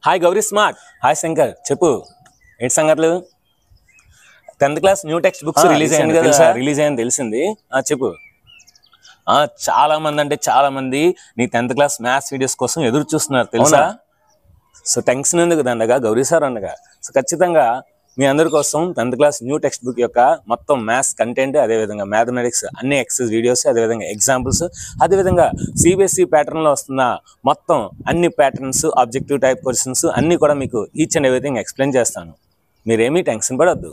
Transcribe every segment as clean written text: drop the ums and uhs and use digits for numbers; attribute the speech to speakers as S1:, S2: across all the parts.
S1: Hi Gauri smart. Hi Shankar, చెప్పు ఏంటి సంగతులు? 10th class new text books release అయింది కదా, రిలీజ్ అయింది తెలిసింది. చెప్పు. చాలా మంది అంటే చాలా మంది నీ 10th క్లాస్ మ్యాథ్స్ వీడియోస్ కోసం ఎదురు చూస్తున్నారు తెలుసా. సో టెన్షన్ ఎందుకు దండగా, గౌరీ సార్ అనగా. సో ఖచ్చితంగా మీ అందరి కోసం 10th class new text book యొక్క మొత్తం మ్యాథ్స్ కంటెంట్, అదేవిధంగా మ్యాథమెటిక్స్ అన్ని ఎక్సర్సైజ్ వీడియోస్, అదేవిధంగా ఎగ్జాంపుల్స్, అదేవిధంగా సిబిఎస్ఈ ప్యాటర్న్లో వస్తున్న మొత్తం అన్ని ప్యాటర్న్స్, ఆబ్జెక్టివ్ టైప్ క్వశ్చన్స్ అన్ని కూడా మీకు ఈచ్ అండ్ ఎవ్రీథింగ్ ఎక్స్ప్లెయిన్ చేస్తాను. మీరేమీ టెన్షన్ పడద్దు.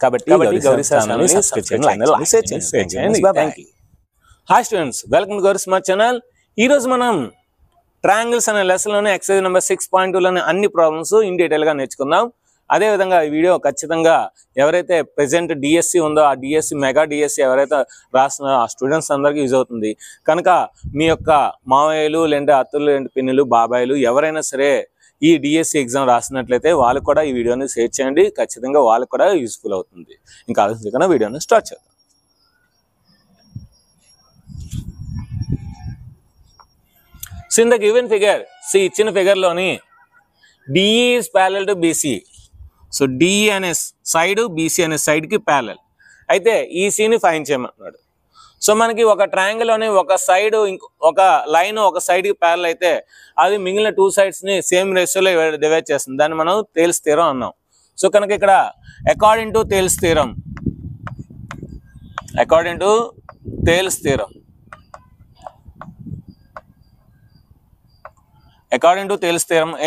S1: కాబట్టి గౌరీ సార్ ఛానల్ని సబ్స్క్రైబ్ చేయండి. Hi students, welcome to Gauri smart channel. ఈరోజు మనం ట్రయాంగిల్స్ అనే లెసన్లోనే ఎక్సర్సైజ్ నెంబర్ 6.2లోనే అన్ని ప్రాబ్లమ్స్ ఇన్ డీటెయిల్గా నేర్చుకుందాం. అదేవిధంగా ఈ వీడియో ఖచ్చితంగా ఎవరైతే ప్రెసెంట్ డిఎస్సి ఉందో ఆ డిఎస్సి, మెగా డిఎస్సి ఎవరైతే రాస్తున్నారో ఆ స్టూడెంట్స్ అందరికీ యూజ్ అవుతుంది. కనుక మీ యొక్క మావయ్యలు, లేదంటే అత్తలు, లేదంటే పిన్నులు, బాబాయిలు ఎవరైనా సరే ఈ డిఎస్సి ఎగ్జామ్ రాసినట్లయితే వాళ్ళు కూడా ఈ వీడియోని షేర్ చేయండి. ఖచ్చితంగా వాళ్ళకు కూడా యూస్ఫుల్ అవుతుంది. ఇంకా ఆలోచించకుండా వీడియోని స్టార్ట్ చేద్దాం. So in the given figure, ఇచ్చిన ఫిగర్లోని DE is parallel to BC. So DE అనే సైడ్, బీసీ అనే సైడ్కి ప్యారలల్. అయితే ఈసీని ఫైండ్ చేయమన్నాడు. సో మనకి ఒక ట్రయాంగిల్లోని ఒక సైడ్, ఒక లైన్ ఒక సైడ్కి ప్యారలల్ అయితే అది మిగిలిన 2 సైడ్స్ని సేమ్ రేషియోలో డివైడ్ చేస్తుంది. దాన్ని మనం థేల్స్ థీరం అన్నాం. సో కనుక ఇక్కడ అకార్డింగ్ టు థేల్స్ థీరం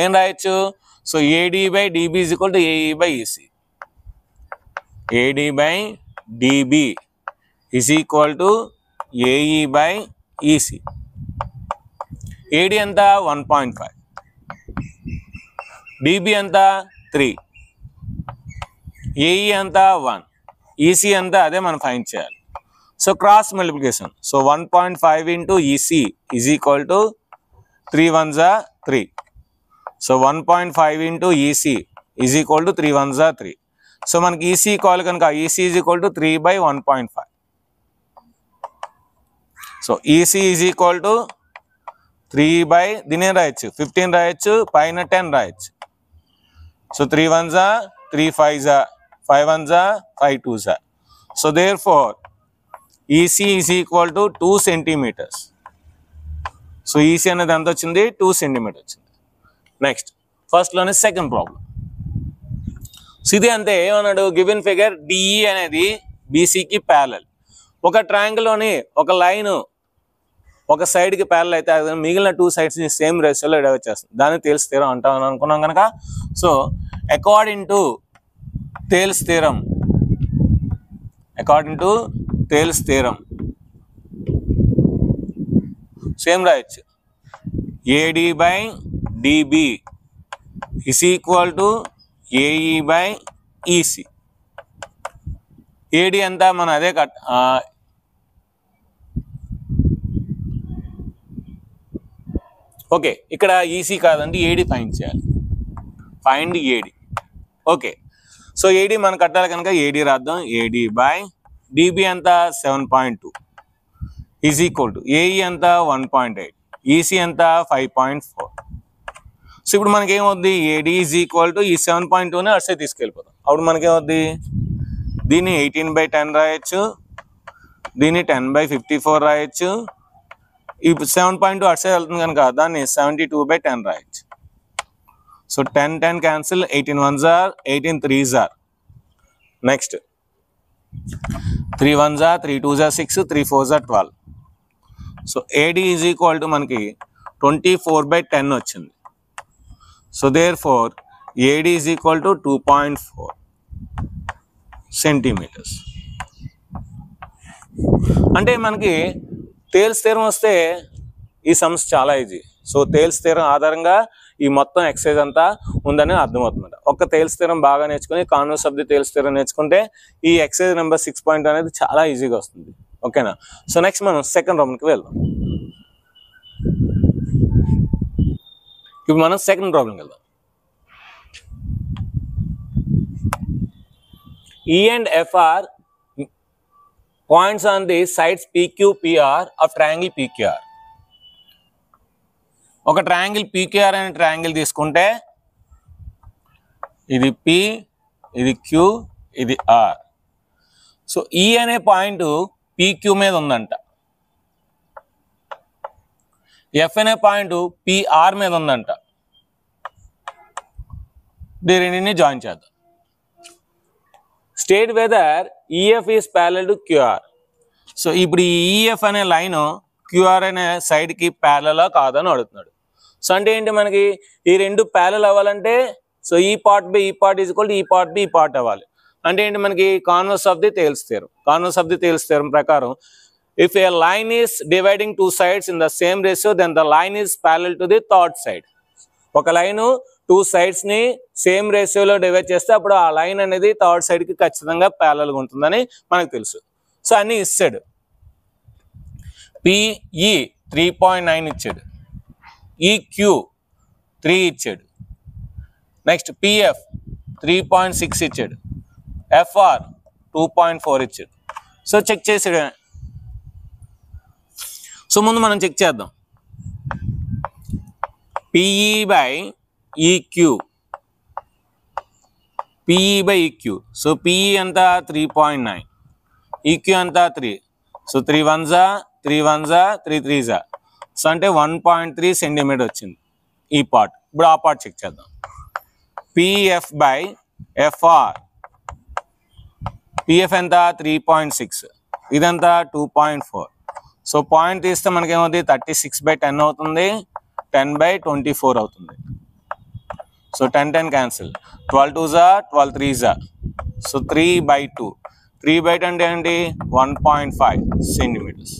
S1: ఏం రాయొచ్చు? So AD by DB is equal to AE by EC. AD by DB is equal to AE by EC. AD ఎంత 1.5, DB ఎంత 3, AE ఎంత 1, EC ఎంత అదే మనం ఫైండ్ చేయాలి. So cross multiplication. So 1.5 into EC is equal to 3 1s are 3. So 1.5 into EC is equal to 3 1s are 3. So మనకి EC కావాలి కనుక EC is equal to 3 by 1.5. So EC is equal to 3 by దీని రాయొచ్చు 15 రాయొచ్చు, పైన 10 రాయొచ్చు. So 3 1s are 3 5s are 5 1s are 5 2s are. So therefore EC is equal to 2 centimeters. సో EC అనేది ఎంత వచ్చింది? 2 centimeters వచ్చింది. నెక్స్ట్ ఫస్ట్లోనే సెకండ్ ప్రాబ్లం. సో ఇది అంతే. ఏమన్నాడు? గివెన్ ఫిగర్ డిఈ అనేది బీసీకి ప్యారలల్. ఒక ట్రయాంగిల్లోని ఒక లైన్ ఒక సైడ్కి ప్యారలల్ అయితే అది మిగిలిన 2 సైడ్స్ని సేమ్ రేషియోలో డివైడ్ చేస్తుంది. దాన్ని థేల్స్ థీరం అంటామని అనుకున్నాం కనుక so according to Thales theorem same రాయొచ్చు. AD by DB is equal to AE by EC. AD అంతా మనం అదే ఓకే, ఇక్కడ EC కాదండి, AD ఫైండ్ చేయాలి. Find AD. Okay, so AD మనం కట్టాలి కనుక AD రాద్దాం. AD by DB అంతా 7.2 is equal to AE అంతా 1.8, EC అంతా 5.4. సో ఇప్పుడు మనకేమవుద్ది? AD ఈజ్ ఈక్వల్ టు ఈ 7.2ని అటు సైడ్ తీసుకెళ్ళిపోతాం. అప్పుడు మనకేమవుద్ది? దీన్ని 18/10 రాయొచ్చు, దీన్ని 10/54 రాయొచ్చు. ఈ 7.2 అటు సైడ్ వెళ్తుంది కనుక దాన్ని 72/10 రాయొచ్చు. So 10 10 cancel, 18 1s are 18 3s are. Next 3 1s are 3 2s are 6 3 4s are 12. So AD is equal to మనకి 24/10 వచ్చింది. So therefore AD is equal to 2.4 centimeters. అంటే మనకి థేల్స్ థీరం వస్తే ఈ సమ్స్ చాలా ఈజీ. సో థేల్స్ థీరం ఆధారంగా ఈ మొత్తం ఎక్సర్సైజ్ అంతా ఉందని అర్థమవుతుంది. ఒక్క థేల్స్ థీరం బాగా నేర్చుకుని converse of the Thales theorem నేర్చుకుంటే ఈ ఎక్సర్సైజ్ నెంబర్ 6.2 అనేది చాలా ఈజీగా వస్తుంది. ఓకేనా? సో నెక్స్ట్ మనం సెకండ్ రౌండ్కి వెళ్దాం. ఇప్పుడు మనం సెకండ్ ప్రాబ్లంకి వెళ్దాం. E and F are points on the sides PQ, PR of triangle PQR. ఒక ట్రయాంగిల్ PQR అనే ట్రయాంగిల్ తీసుకుంటే ఇది P, ఇది Q, ఇది R. సో E అనే పాయింట్ PQ మీద ఉందంట, F అనే పాయింట్ PR మీద ఉందంట. దీనిని జాయిన్ చేద్దాం. State whether EF is parallel to QR. So ఇప్పుడు ఈ EF అనే లైన్ QR అనే సైడ్కి ప్యారలలా కాదని అడుగుతున్నాడు. సో అంటే ఏంటి, మనకి ఈ రెండు ప్యారలల్ అవ్వాలంటే సో ఈ పార్ట్ బై ఈ పార్ట్ ఈజ్ ఈక్వల్ టు ఈ పార్ట్ బై ఈ పార్ట్ అవ్వాలి. అంటే ఏంటి, మనకి converse of the Thales theorem. Converse of the Thales theorem ప్రకారం if a line is dividing two sides in the same ratio then the line is parallel to the third side. ఒక line two sides ని same రేషియోలో divide చేస్తే అప్పుడు ఆ line అనేది third side కి ఖచ్చితంగా ప్యారలల్ గా ఉంటుందని మనకు తెలుసు. సో అన్ని ఇచ్చాడు. PE 3.9 ఇచ్చాడు, EQ 3 ఇచ్చాడు, నెక్స్ట్ PF 3.6 ఇచ్చాడు, FR 2.4 ఇచ్చాడు. సో చెక్ చేసాడు. సో ముందు మనం చెక్ చేద్దాం. PE by EQ, PE by EQ. So PE అంతా 3.9, EQ అంతా 3. So 3 1s 3 1s 3 3s. So అంటే 1.3 సెంటీమీటర్ వచ్చింది ఈ పార్ట్. ఇప్పుడు ఆ పార్ట్ చెక్ చేద్దాం. PF by FR, PF ఎంత 3.6, ఇదంతా 2.4. సో పాయింట్ తీస్తే మనకేమవుతుంది, 36/10 అవుతుంది, 10/24 అవుతుంది. So 10 10 cancel, 12 2s 12 3s. So 3/2, 3/2 అంటే ఏంటి 1.5 సెంటీమీటర్స్.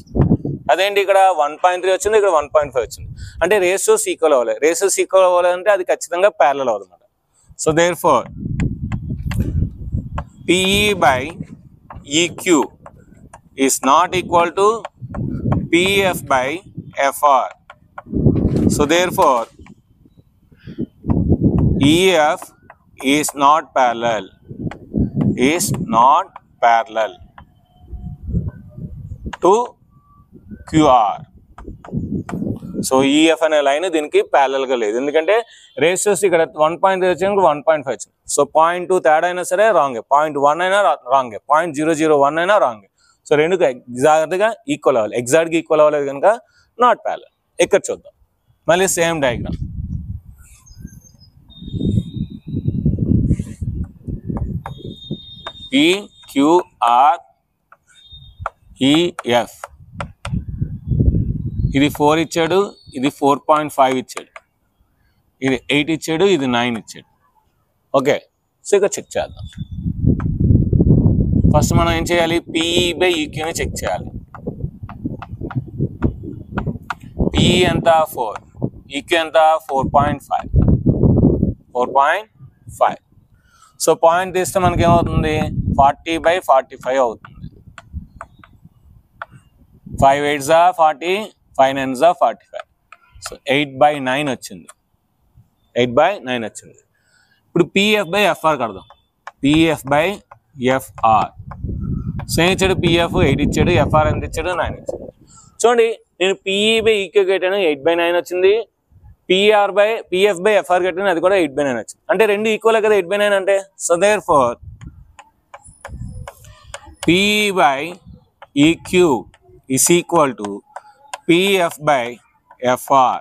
S1: అదేంటి ఇక్కడ 1.3 వచ్చింది, ఇక్కడ 1.5 వచ్చింది. అంటే రేషియోస్ ఈక్వల్ అవ్వాలి. రేషియోస్ ఈక్వల్ అవ్వాలంటే అది ఖచ్చితంగా ప్యారలల్ అవుతుంది. So therefore PE by EQ is not equal to PF by FR. So therefore EF is not parallel to QR. So EF అనే లైన్ దీనికి ప్యారలల్ గా లేదు, ఎందుకంటే రేషియోస్ ఇక్కడ 1.3 వచ్చింది, 1.5 వచ్చింది. సో 0.2 తేడా అయినా సరే రాంగే, 0.1 అయినా రాంగే, 0.001 అయినా రాంగే. సో రెండు ఎగ్జాక్ట్గా ఈక్వల్ అవ్వాలి. ఎగ్జాక్ట్గా ఈక్వల్ అవ్వలేదు కనుక నాట్ ప్యారలల్. ఇక్కడ చూద్దాం మళ్ళీ సేమ్ డయాగ్రామ్. PQREF, ఇది 4 ఇచ్చాడు, ఇది 4.5 ఇచ్చాడు, ఇది 8 ఇచ్చాడు, ఇది 9 ఇచ్చాడు. ఓకే, సో ఇక చెక్ చేద్దాం. ఫస్ట్ మనం ఏం చేయాలి, PE by EQని చెక్ చేయాలి. PE ఎంత 4, EQ ఎంత 4.5. సో పాయింట్ తీస్తే మనకి ఏమవుతుంది, 40/45 అవుతుంది. 5 8s 40, 5 9s 45. సో 8/9 వచ్చింది, 8/9 వచ్చింది. ఇప్పుడు PF by FR కడదాం. PF by FR. సో ఏం ఇచ్చాడు, PF 8 ఇచ్చాడు, FR ఎంత ఇచ్చాడు, 9 ఇచ్చాడు. చూడండి, నేను PE by EQ కట్టాను, 8/9 వచ్చింది. PF by FR కట్టాను, అది కూడా 8/9 వచ్చింది. అంటే రెండు ఈక్వల్ కదా 8/9 అంటే. So therefore PE by EQ is equal to PF by FR.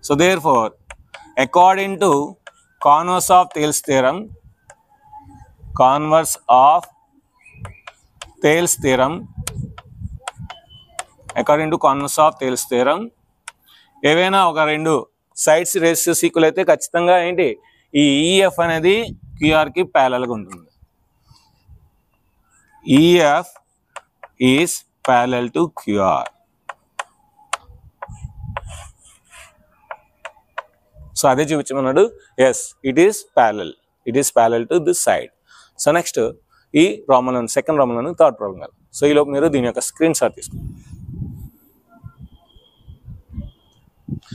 S1: So therefore, according to converse of Thales theorem, ఏవైనా ఒక రెండు సైడ్స్ రేషియోస్ ఈక్వల్ అయితే ఖచ్చితంగా ఏంటి, ఈ EF అనేది QRకి ప్యారలల్గా ఉంటుంది. EF is parallel to QR. So అదే చూపించమన్నాడు. Yes, it is parallel to this side. So next ఈ Roman second Roman third problem కాదు. సో ఈలోపు మీరు దీని యొక్క స్క్రీన్ షాట్ తీసుకోండి.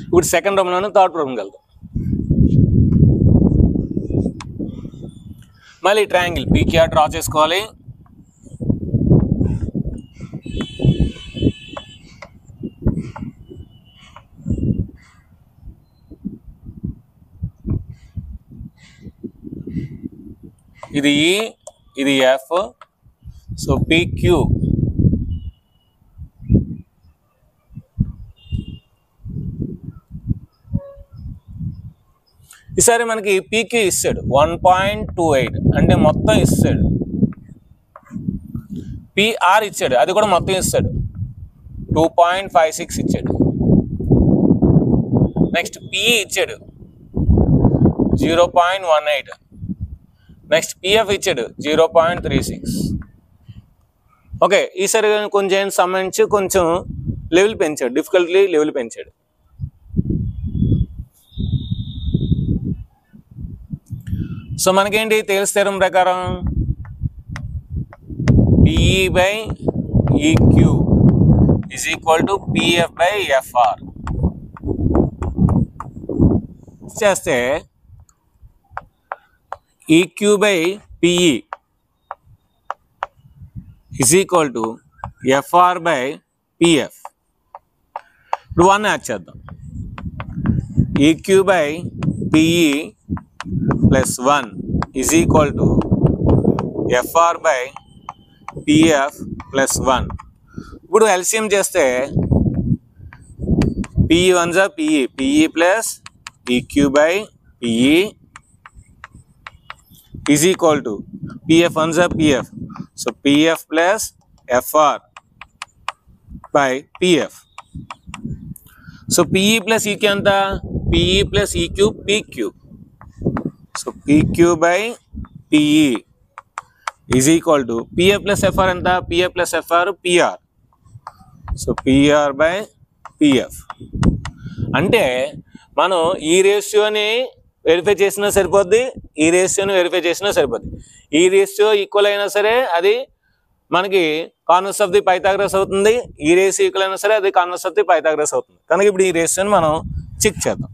S1: ఇప్పుడు సెకండ్ రోమన్ థర్డ్ ప్రాబ్లం కలుద్దాం. మళ్ళీ ట్రయాంగిల్ PQR డ్రా చేసుకోవాలి. ఇది E, ఇది F. సో PQ ఈసారి మనకి PQ ఇస్తాడు 1.28 అంటే మొత్తం ఇస్తాడు. PR ఇచ్చాడు, అది కూడా మొత్తం ఇస్తాడు 2.56 ఇచ్చాడు. నెక్స్ట్ PE ఇచ్చాడు 0.18. నెక్స్ట్ PF ఇచ్చాడు 0.36. ఓకే, ఈసారి కొంచెం సంబంధించి కొంచెం లెవెల్ పెంచాడు, డిఫికల్టీ లెవెల్ పెంచాడు. సో మనకేంటి తేల్స్ థీరం ప్రకారం PE by EQ is equal to PF by FR చేస్తే EQ by PE is equal to FR by PF. ఇప్పుడు 1 యాడ్ చేద్దాం. EQ by PE plus 1 is equal to FR by PF plus 1. ఇప్పుడు LCM చేస్తే PE 1 जा PE, PE plus EQ by PE is equal to PF 1 जा PF. So PF plus FR by PF. So PE plus EQ anta PE plus EQ PQ. So PQ by PE is equal to PF plus FR anta PF plus FR PR. So PR by PF. అంటే మనం ఈ రేషియోని verify చేసినా సరిపోద్ది, ఈ రేషియోని verify చేసినా సరిపోద్ది. ఈ ratio equal అయినా సరే అది మనకి కాన్వర్స్ ఆఫ్ ది పైథాగరస్ అవుతుంది, ఈ రేషియో ఈక్వల్ అయినా సరే అది కాన్వర్స్ ఆఫ్ ది పైథాగరస్ అవుతుంది. కనుక ఇప్పుడు ఈ రేషియోని మనం చెక్ చేద్దాం.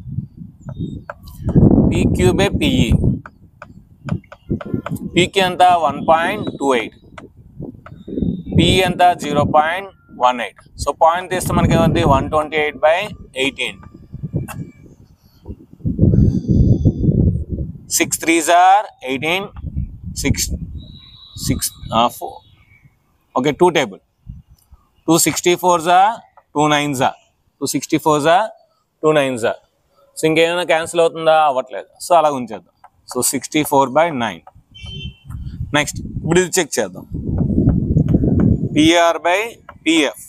S1: PQ by PE, PQ ఎంత 1.28, PE ఎంత 0.18. సో పాయింట్ తీస్తే మనకి ఏమవుతుంది 128/18. 6 3s are 18, 6 4. Okay, 2 table. 2 64s are 2 9s are 2 64s are 2 9s are. So ఇంకేమైనా క్యాన్సిల్ అవుతుందా? అవ్వట్లేదు. సో అలా ఉంచేద్దాం. సో 64/9. నెక్స్ట్ ఇప్పుడు ఇది చెక్ చేద్దాం. PR by PF.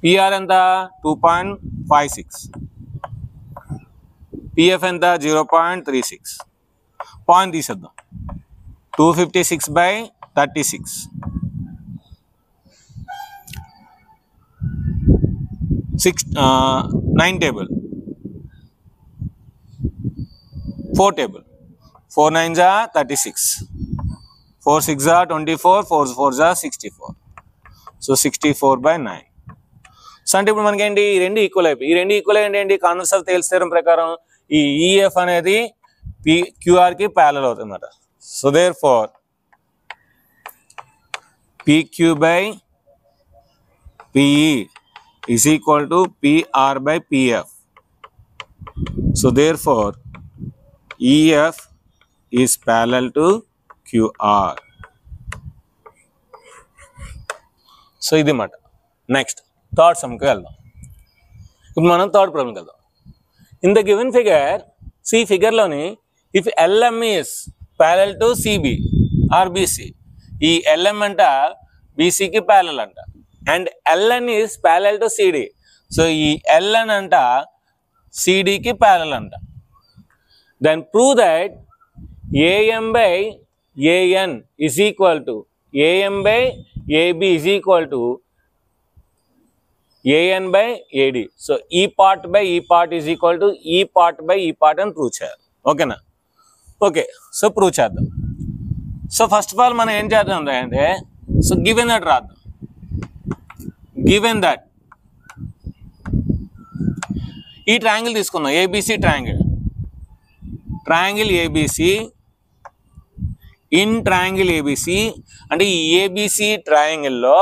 S1: PR ఎంత 2.56, PF ఎంత 0.36. పాయింట్ తీసేద్దాం. 256/36. 9 table, 4 table. 4 9s are 36, 4 6s are 24, 4 4s are 64. So 64/9. So అంటే ఇప్పుడు మనకేంటి ఈ రెండు ఈక్వల్ అయిపోయి, ఈ రెండు ఈక్వల్ ఏంటి కాన్వర్స్ ఆఫ్ తేల్స్ థీరం ప్రకారం ఈ EF అనేది QRకి ప్యారలల్ అవుతుంది అన్నమాట. So therefore PQ by PE is equal to PR by PF. So therefore EF is parallel to QR. So ఇది మాట. నెక్స్ట్ థర్డ్ సమ్కి వెళ్దాం. ఇప్పుడు మనం థర్డ్ ప్రాబ్లంకి వెళ్దాం. ఇన్ ద గివెన్ ఫిగర్, సి ఫిగర్లోని if LM is parallel to CB or BC, ఈ LM అంట BCకి ప్యారలల్ అంట, and LN is parallel to CD. So ఈ LN అంట CDకి ప్యారలల్ అంట. Then prove that AM by AN is equal to AM by AB is equal to AN by AD. So ఈ part by ఈ part is equal to ఈ part by ఈ part అని prove చేయాలి. ఓకేనా? ఓకే, సో ప్రూవ్ చేద్దాం. So first of all మనం ఏం చేద్దాం అంటే, సో గివెన్ దట్ రాద్దాం. గివెన్ దట్ ఈ ట్రయాంగిల్ తీసుకుందాం, ABC triangle. Triangle ABC, in triangle ABC అంటే ఈ ABC ట్రయాంగిల్లో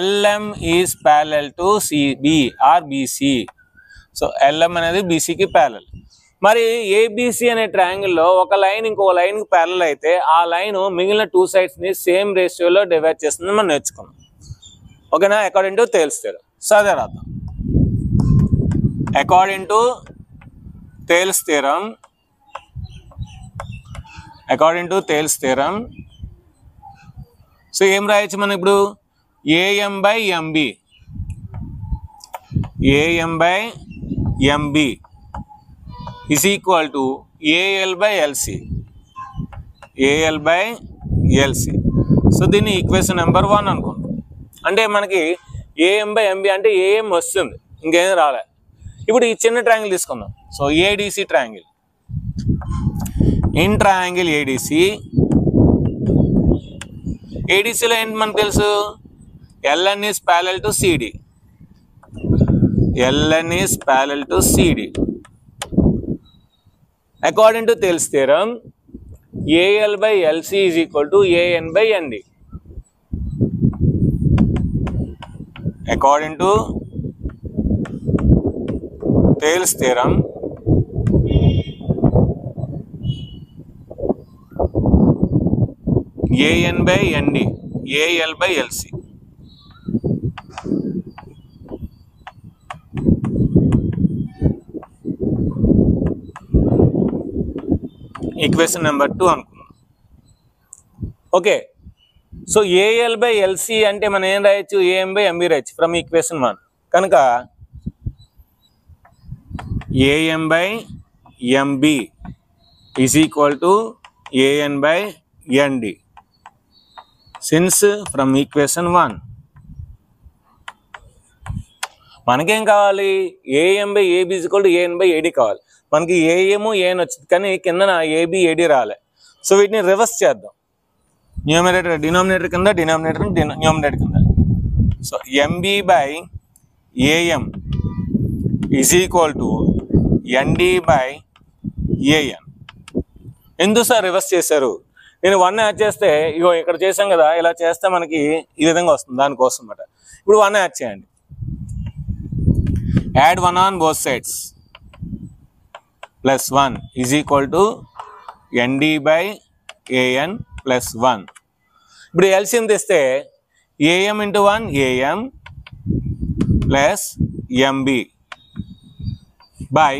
S1: LM is parallel to CB or BC. So LM అనేది BCకి ప్యారలల్. మరి ఏబిసి అనే ట్రయాంగిల్లో ఒక లైన్ ఇంకో లైన్కి ప్యారలల్ అయితే ఆ లైన్ మిగిలిన 2 sides-ని సేమ్ రేషియోలో డివైడ్ చేస్తుంది మనం నేర్చుకున్నాం. ఓకేనా? According to Thales theorem. So అదే రాద్దాం. According to Thales theorem so ఏం రాయొచ్చు మనం ఇప్పుడు? AM/MB is equal to AL/LC. So దీన్ని ఈక్వేషన్ నెంబర్ 1 అనుకుంటాం. అంటే మనకి AM/MB అంటే AM వస్తుంది, ఇంకేం రాలే. ఇప్పుడు ఈ చిన్న ట్రయాంగిల్ తీసుకుందాం. So ADC triangle. In triangle ఏడిసిలో ఏంటి మనకు తెలుసు? LN is parallel to CD. According to Thales theorem, AL/LC is equal to AN/ND. According to Thales theorem, AN/ND, AL/LC. Equation number 2 అనుకున్నాం. ఓకే, సో AL/LC అంటే మనం ఏం రాయొచ్చు? AM/MB రాయొచ్చు ఫ్రమ్ ఈక్వేషన్ 1. కనుక AM/MB is equal to AN/ND since from equation 1. మనకేం కావాలి? AM/AB is equal to AN/AD కావాలి. మనకి AM AN వచ్చింది, కానీ కింద AB/AD రాలే. సో వీటిని రివర్స్ చేద్దాం. డినామినేటర్ కింద, న్యూమరేటర్ కింద. So MB/AM is equal to ND/AN. ఎందుకు సార్ రివర్స్ చేశారు? నేను 1 యాడ్ చేస్తే, ఇగో ఇక్కడ చేసాం కదా, ఇలా చేస్తే మనకి ఈ విధంగా వస్తుంది. దానికోసం అన్నమాట. ఇప్పుడు 1 యాడ్ చేయండి. Add 1 on both sides plus 1 is equal to ND/AN plus 1. ఇప్పుడు LCM తెస్తే AM into 1 AM plus MB by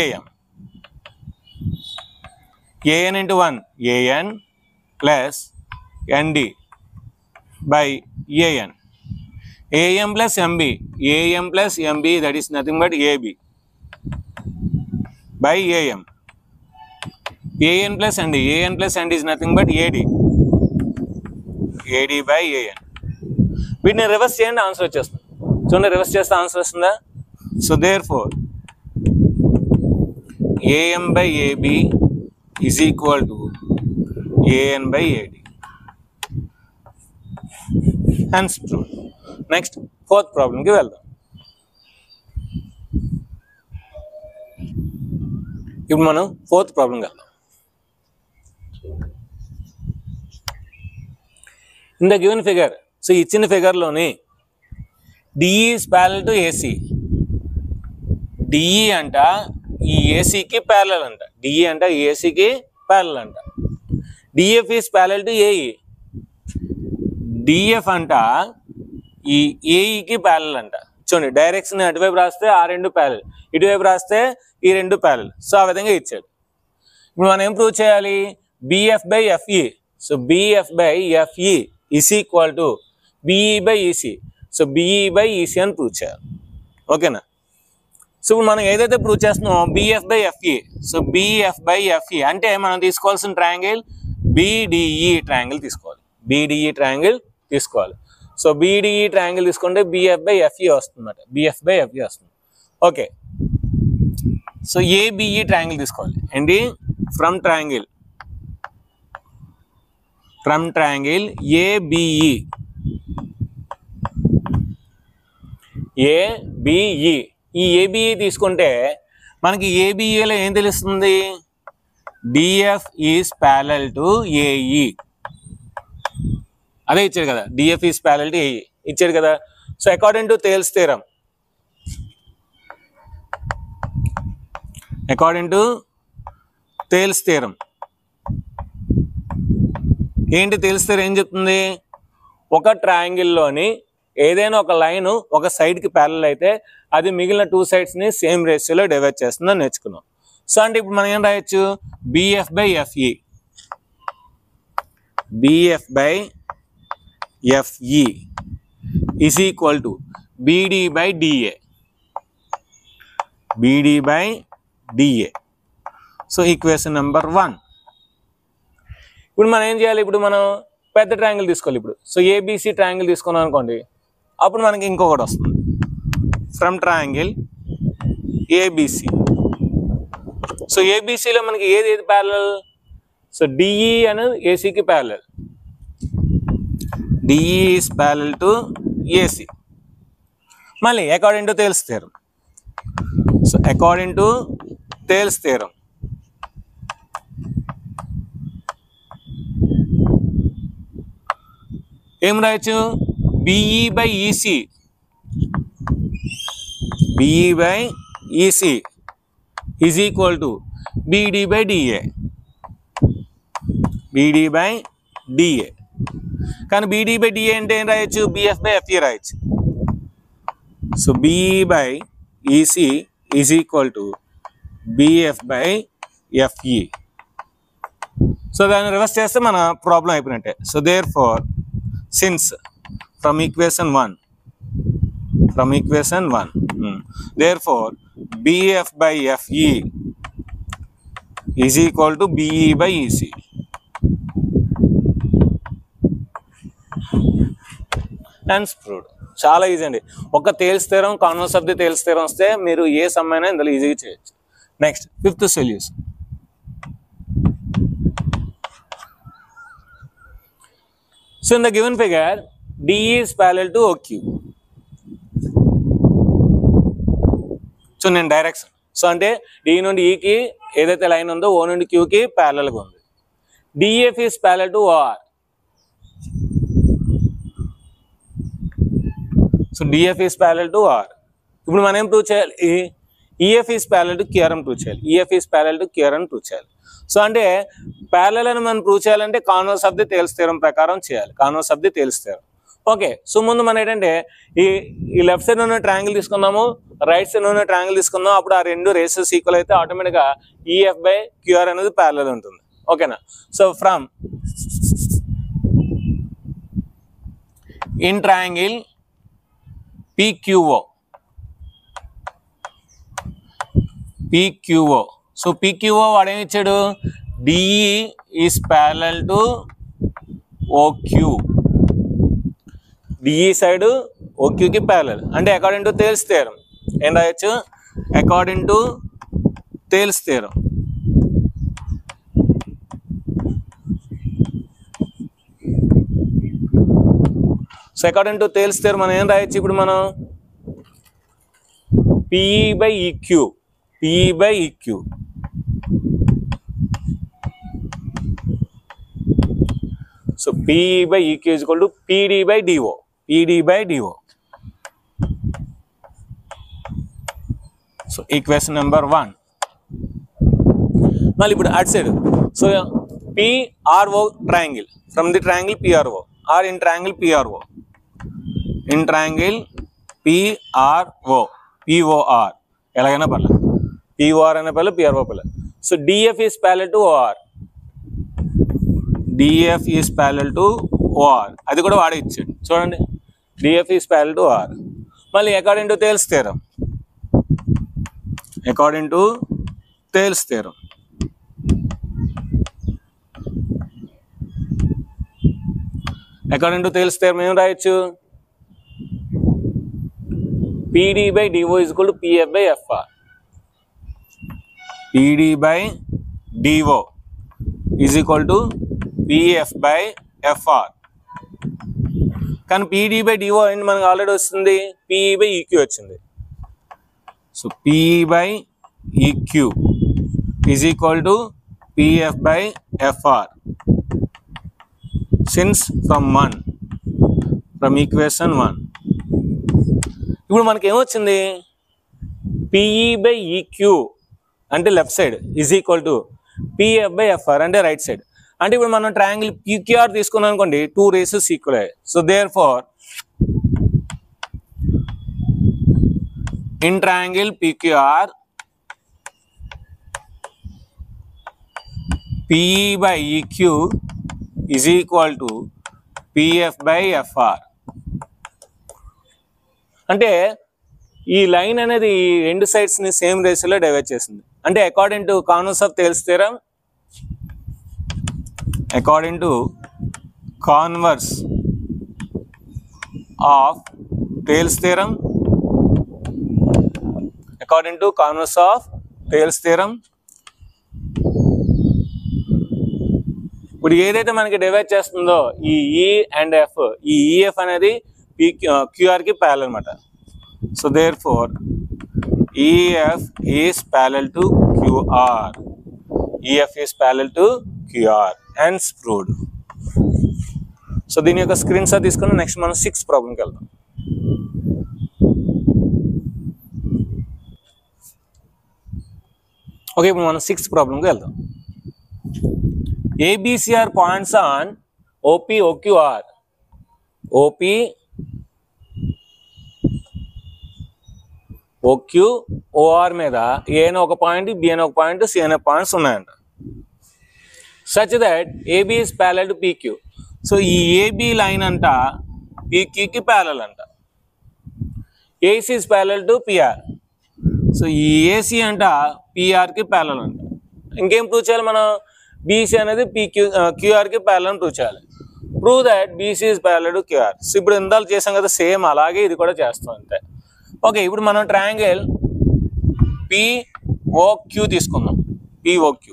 S1: AM. AN into 1 AN plus ND by AN. AM plus MB, that is nothing but AB by AM. AN plus ND is nothing but AD by AN. వీటిని reverse చేయండి, answer వచ్చేస్తుంది. చూడండి, reverse చేస్తే answer వస్తుందా? So therefore AM/AB is equal to AN/AD. Hence true. Next 4th ప్రాబ్లంకి వెళ్దాం. ఇప్పుడు మనం 4th ప్రాబ్లంకి వెళ్దాం. In the given figure, so ఇచ్చిన ఫిగర్లోని DE is parallel to AC. DE అంట ఈ ఏసీకి ప్యారలల్ అంట. డిఈ అంట ఈ ఏసీకి ప్యారలల్ అంట. DF is parallel to AE. DF అంట ఈ ఏఈకి ప్యారలల్ అంట. చూడండి, డైరెక్షన్ అటువైపు రాస్తే ఆ 2 ప్యారలల్, ఇటువైపు రాస్తే ఈ 2 ప్యారలల్. సో ఆ విధంగా ఇచ్చాడు. ఇప్పుడు మనం ఏం ప్రూవ్ చేయాలి? BF/FE. So BF/FE is equal to BE/EC. So BE/EC అని ప్రూవ్ చేయాలి. ఓకేనా? సో ఇప్పుడు మనం ఏదైతే ప్రూవ్ చేస్తున్నామో BF/FE. సో BF/FE అంటే మనం తీసుకోవాల్సిన ట్రయాంగిల్ BDE ట్రయాంగిల్ తీసుకోవాలి. BDE ట్రయాంగిల్ తీసుకోవాలి. సో BDE ట్రయాంగిల్ తీసుకుంటే BF/FE వస్తుంది అన్నమాట. BF/FE వస్తుంది. ఓకే, సో ABE ట్రయాంగిల్ తీసుకోవాలి. ఏంటి? From triangle ABE. ఈ ABE తీసుకుంటే మనకి ABEలో ఏం తెలుస్తుంది? DF is parallel to AE. అదే ఇచ్చారు కదా, DF is parallel to AE. ఇచ్చాడు కదా. So according to Thales theorem, ఏంటి థేల్స్ థియరం ఏం చెప్తుంది? ఒక ట్రయాంగిల్లోని ఏదైనా ఒక లైన్ ఒక సైడ్కి ప్యారలల్ అయితే అది మిగిలిన 2 sides సేమ్ రేషియోలో డివైడ్ చేస్తుందని నేర్చుకున్నాం. సో అంటే ఇప్పుడు మనం ఏం రాయొచ్చు? BF by FE is equal to BD by DA. So equation number 1. ఇప్పుడు మనం ఏం చేయాలి? ఇప్పుడు మనం పెద్ద ట్రయాంగిల్ తీసుకోవాలి. ఇప్పుడు సో ABC ట్రయాంగిల్ తీసుకున్నాం అనుకోండి, అప్పుడు మనకి ఇంకొకటి వస్తుంది. From triangle ABC. సో ABCలో మనకి ఏది ప్యారలల్? సో DE అనేది ACకి parallel. DE is parallel to AC. మళ్ళీ according to Thales theorem. So according to Thales theorem ఏం రాయొచ్చు? BE by EC is equal to BD by DA. కానీ BD by DA అంటే ఏం రాయొచ్చు? BF by FE రాయొచ్చు. So BE by EC is equal to BF by FE. So దాన్ని reverse చేస్తే మన ప్రాబ్లం అయిపోయినట్టే. So therefore since from equation 1 therefore BF by FE is equal to BE by EC. Hence proved. చాలా easy అండి. ఒక Thales theorem, converse of the Thales theorem వస్తే మీరు ఏ some అయినా ఇందులో ఈజీగా చేయొచ్చు. Next 5th solution. So in the given figure, DE is parallel to OQ. So నేను డైరెక్షన్, సో అంటే D నుండి Eకి ఏదైతే లైన్ ఉందో O నుండి Qకి ప్యారలల్గా ఉంది. DF is parallel to OR. So DF is parallel to OR. ఇప్పుడు మనం ఏం ప్రూవ్ చేయాలి? EF is parallel to QR అని ప్రూవ్ చేయాలి. సో అంటే ప్యారలల్ అని మనం ప్రూవ్ చేయాలంటే converse of the Thales theorem ప్రకారం చేయాలి. ఓకే. సో ముందు మనం ఏంటంటే ఈ లెఫ్ట్ సైడ్ ఉన్న ట్రయాంగిల్ తీసుకున్నాము, రైట్ సైడ్ ఉన్న ట్రయాంగిల్ తీసుకున్నాము. అప్పుడు ఆ రెండు రేషియోస్ ఈక్వల్ అయితే ఆటోమేటిక్గా EF by QR అనేది ప్యారలల్ ఉంటుంది. ఓకేనా? So from in triangle PQO. So PQO వాడు ఏమి ఇచ్చాడు? DE is parallel to OQ. DE side OQకి ప్యారలల్ అంటే అకార్డింగ్ టు థేల్స్ థియరం ఏం రాయొచ్చు? According to Thales theorem. So according to Thales theorem మనం ఏం రాయొచ్చు? ఇప్పుడు మనం PE by EQ. So PE by EQ is equal to PD by DO. So equation number 1. మళ్ళీ ఇప్పుడు at side. So PRO triangle, from the triangle PRO or in triangle PRO. POR ఎలాగైనా పర్లేదు, POR అయినా పర్లేదు, PRO పర్లేదు. So DF is parallel to OR. అది కూడా వాడే ఇచ్చాడు చూడండి. DF is parallel to OR. మళ్ళీ అకార్డింగ్ టు థేల్స్ థియరం. ఏం రాయొచ్చు? PD by DO is equal to PF by FR. కానీ PD by DO అండ్ మనకు ఆల్రెడీ వస్తుంది PE by EQ వచ్చింది. So PE by EQ is equal to PF by FR. Since from from equation 1. ఇప్పుడు మనకి ఏమొచ్చింది, PE by EQ అంటే left side is equal to PF by FR అంటే right side. అంటే ఇప్పుడు మనం ట్రయాంగిల్ పీక్యూఆర్ తీసుకున్నాం అనుకోండి, 2 రేసెస్ ఈక్వల్ అయ్యాయి. So therefore in triangle PQR PE by EQ is equal to PF by FR. అంటే ఈ లైన్ అనేది ఈ రెండు సైడ్స్ ని సేమ్ రేషియోలో డివైడ్ చేసింది. అంటే according to converse of Thales theorem, according to converse of Thales theorem, according to converse of Thales theorem, ఇప్పుడు ఏదైతే మనకి డివైడ్ చేస్తుందో ఈ ఈ అండ్ ఎఫ్, ఈ ఈఎఫ్ అనేది క్యూఆర్ కి ప్యారలల్ అన్నమాట. So therefore EF is parallel to QR, EF is parallel to QR and proved. So దీని యొక్క స్క్రీన్ షాట్ తీసుకుని నెక్స్ట్ మనం 6th ప్రాబ్లంకి వెళ్దాం. ఓకే, ఇప్పుడు మనం 6th ప్రాబ్లంకి వెళ్దాం. A B C are points on OP OQR, OP OQ OR మీద ఏ అనే ఒక పాయింట్, బి అనే ఒక పాయింట్, సి అనే పాయింట్స్ ఉన్నాయంట. such that AB is parallel to PQ. So ఈ AB లైన్ అంట PQ కి ప్యారలల్ అంట. AC is parallel to PR. So ఈ AC అంట PR కి ప్యారలల్ అంట. ఇంకేం ప్రూవ్ చేయాలి మనం, BC అనేది QR కి ప్యారలల్ ప్రూవ్ చేయాలి. Prove that BC is parallel to QR. So ఇప్పుడు ఇందాక చేసాం కదా, సేమ్ అలాగే ఇది కూడా చేస్తాం అంతే. ఓకే, ఇప్పుడు మనం ట్రయాంగిల్ POQ తీసుకుందాం. POQ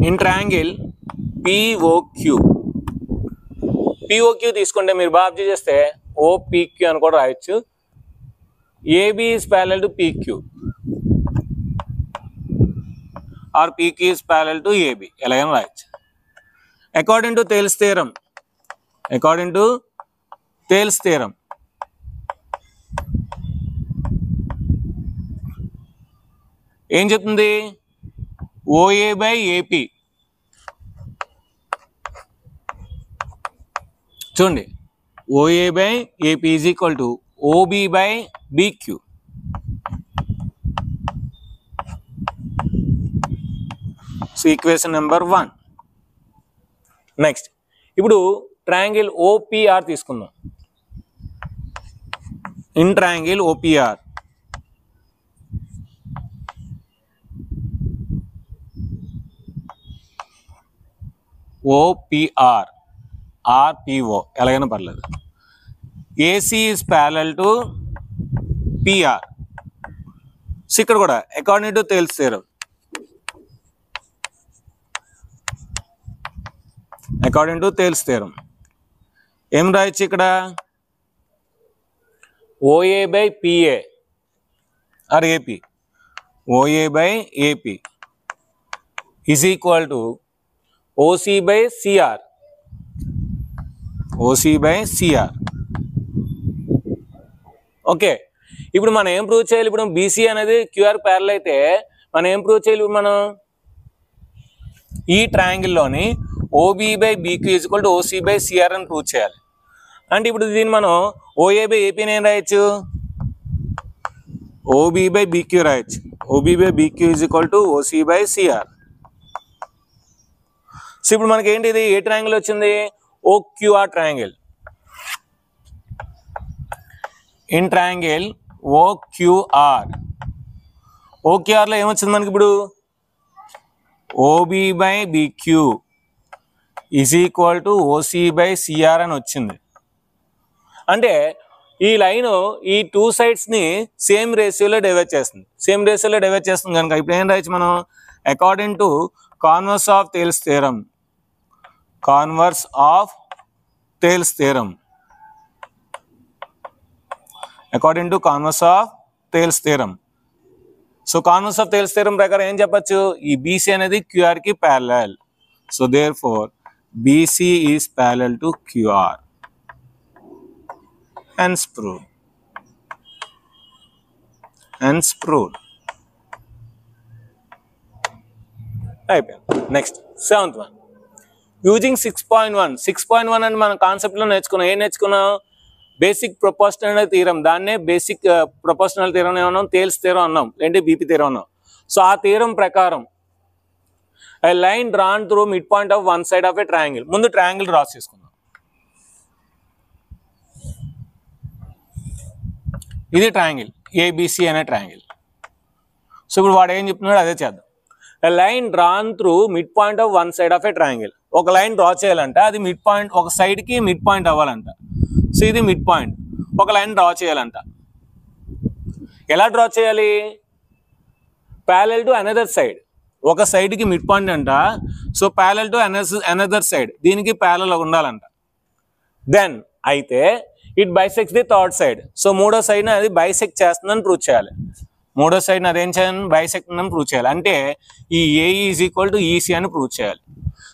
S1: ఇన్ ట్రయాంగిల్ POQ తీసుకుంటే మీరు బాగా అబ్జర్వ్ చేస్తే OPQ అని కూడా రాయొచ్చు. AB is parallel to PQ or PQ is parallel to AB, ఎలాగైనా రాయొచ్చు. According to Thales theorem, according to Thales theorem ఏం చెప్తుంది, OA by AP. చూడండి, OA by AP is equal to OB by BQ. So equation number 1. Next ఇప్పుడు triangle OPR తీసుకుందాం. In triangle OPR OPR RPO ఎలాగైనా పర్లేదు. AC is parallel to PR. So ఇక్కడ కూడా according to Thales theorem, according to Thales theorem ఏం రాయొచ్చు ఇక్కడ, OA by PA or AP, OA by AP is equal to OC by CR, OC by CR. Okay, ఇప్పుడు మనం ఏం prove చేయాలి, ఇప్పుడు BC అనేది QR ప్యారలల్ అయితే మనం ఏం ప్రూవ్ చేయాలి, ఇప్పుడు మనం ఈ ట్రయాంగిల్లోని OB by BQ is equal to OC by CR అని ప్రూవ్ చేయాలి. అంటే ఇప్పుడు దీన్ని మనం OA by AP నేను రాయొచ్చు, OB by BQ రాయొచ్చు. OB by BQ is equal to OC by CR. So ఇప్పుడు మనకి ఏంటి, ఇది ఏ ట్రయాంగిల్ వచ్చింది, OQR triangle. In triangle OQR, OQRలో ఏమొచ్చింది మనకి ఇప్పుడు, OB by BQ is equal to OC by CR అని వచ్చింది. అంటే ఈ లైన్ ఈ 2 సైడ్స్ని సేమ్ రేషియోలో డివైడ్ చేస్తుంది, సేమ్ రేషియోలో డివైడ్ చేస్తుంది కనుక ఇప్పుడు ఏం రాయొచ్చు మనం, according to converse of Thales theorem, converse of Thales theorem, according to converse of Thales theorem. So converse of Thales theorem ప్రకారం ఏం చెప్పచ్చు, ఈ BC అనేది QR కి parallel. So therefore BC is parallel to QR. hence proved. Hence proved. అయిపోయింది. Next 7th one. Using 6.1. 6.1 అని మన కాన్సెప్ట్లో నేర్చుకున్నాం. ఏం నేర్చుకున్నాం? Basic proportional theorem. దాన్నే బేసిక్ ప్రొపోర్షనల్ థీరం ఏమన్నాం? థేల్స్ థీరం అన్నాం, లేదంటే బీపీ థీరం అన్నాం. సో ఆ థీరం ప్రకారం a line drawn through midpoint of one side of a triangle. ముందు ట్రయాంగిల్ డ్రా చేసుకుందాం. ఇది ట్రయాంగిల్, ఏబిసి అనే ట్రయాంగిల్. సో ఇప్పుడు వాడు ఏం చెప్తున్నాడు అదే చేద్దాం. a line drawn through midpoint of one side of a triangle. ఒక లైన్ డ్రా చేయాలంటే అది మిడ్ పాయింట్, ఒక సైడ్కి మిడ్ పాయింట్ అవ్వాలంట. సో ఇది మిడ్ పాయింట్. ఒక లైన్ డ్రా చేయాలంట. ఎలా డ్రా చేయాలి? Parallel to another side. ఒక సైడ్కి మిడ్ పాయింట్ అంట. So parallel to another side, దీనికి ప్యారలల్ ఉండాలంట. దెన్ అయితే it bisects the third side. So మూడో సైడ్ని అది బైసెక్ట్ చేస్తుందని ప్రూవ్ చేయాలి. మూడో సైడ్ని అదేం చేయాలి? బైసెక్ట్ అని ప్రూవ్ చేయాలి. అంటే ఈ AE is equal to EC అని ప్రూవ్ చేయాలి.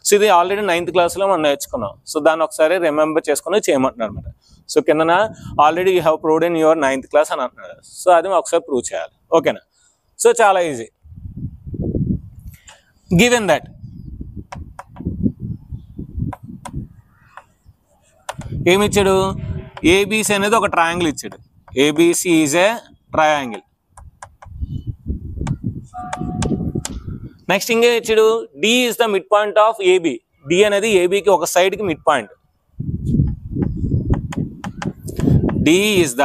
S1: సో ఇది ఆల్రెడీ 9th క్లాస్లో మనం నేర్చుకున్నాం. సో దాన్ని ఒకసారి రిమెంబర్ చేసుకుని చేయమంటున్నారు అనమాట. సో కిందన already you have proved in your 9th class అని అంటున్నారు. సో అది ఒకసారి ప్రూవ్ చేయాలి. ఓకేనా? సో చాలా ఈజీ. గివెన్ దట్ ఏమి ఇచ్చాడు? ఏబిసి అనేది ఒక ట్రయాంగిల్ ఇచ్చాడు. ABC is a triangle. Next ఇంకే ఇచ్చాడు, D is the mid point of AB. D అనేది ఏబికి ఒక సైడ్కి mid point. D is the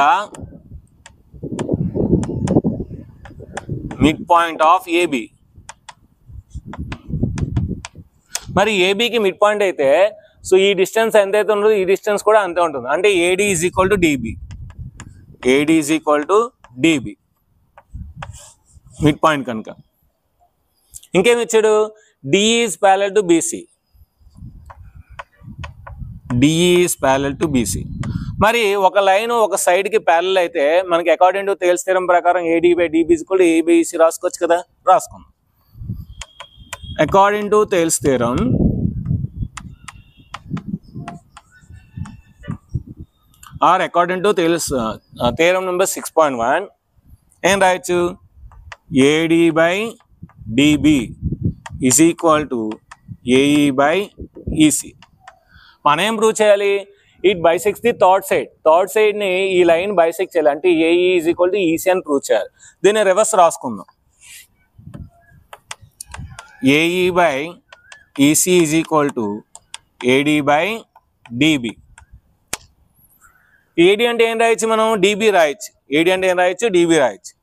S1: mid point of AB. మరి ఏబికి మిడ్ పాయింట్ అయితే సో ఈ డిస్టెన్స్ ఎంతైతే ఉంటుందో ఈ డిస్టెన్స్ కూడా అంతే ఉంటుంది. అంటే AD is equal to DB. AD is equal to DB midpoint కనుక. ఇంకేమి ఇచ్చాడు? D is parallel to BC. D is parallel to BC. మరి ఒక లైన్ ఒక సైడ్కి ప్యారలల్ అయితే మనకి అకార్డింగ్ టు థేల్స్ థీరం ప్రకారం AD by DB is equal to ABC రాసుకోవచ్చు కదా. రాసుకుందాం. According to Thales theorem or according to Thales theorem number 6.1 ఏం రాయొచ్చు? AD by DB is equal to AE by EC. మనం ఏం ప్రూవ్ చేయాలి? It bisects the third side. Third సైడ్ని ఈ లైన్ బైసెక్ట్ చేయాలి. అంటే AE is equal to EC అని ప్రూవ్ చేయాలి. దీన్ని రివర్స్ రాసుకుందాం. AE by EC is equal to AD by DB. AD అంటే ఏం రాయొచ్చు మనం? డిబి రాయొచ్చు. ఏడి అంటే ఏం రాయొచ్చు? డిబి రాయొచ్చు.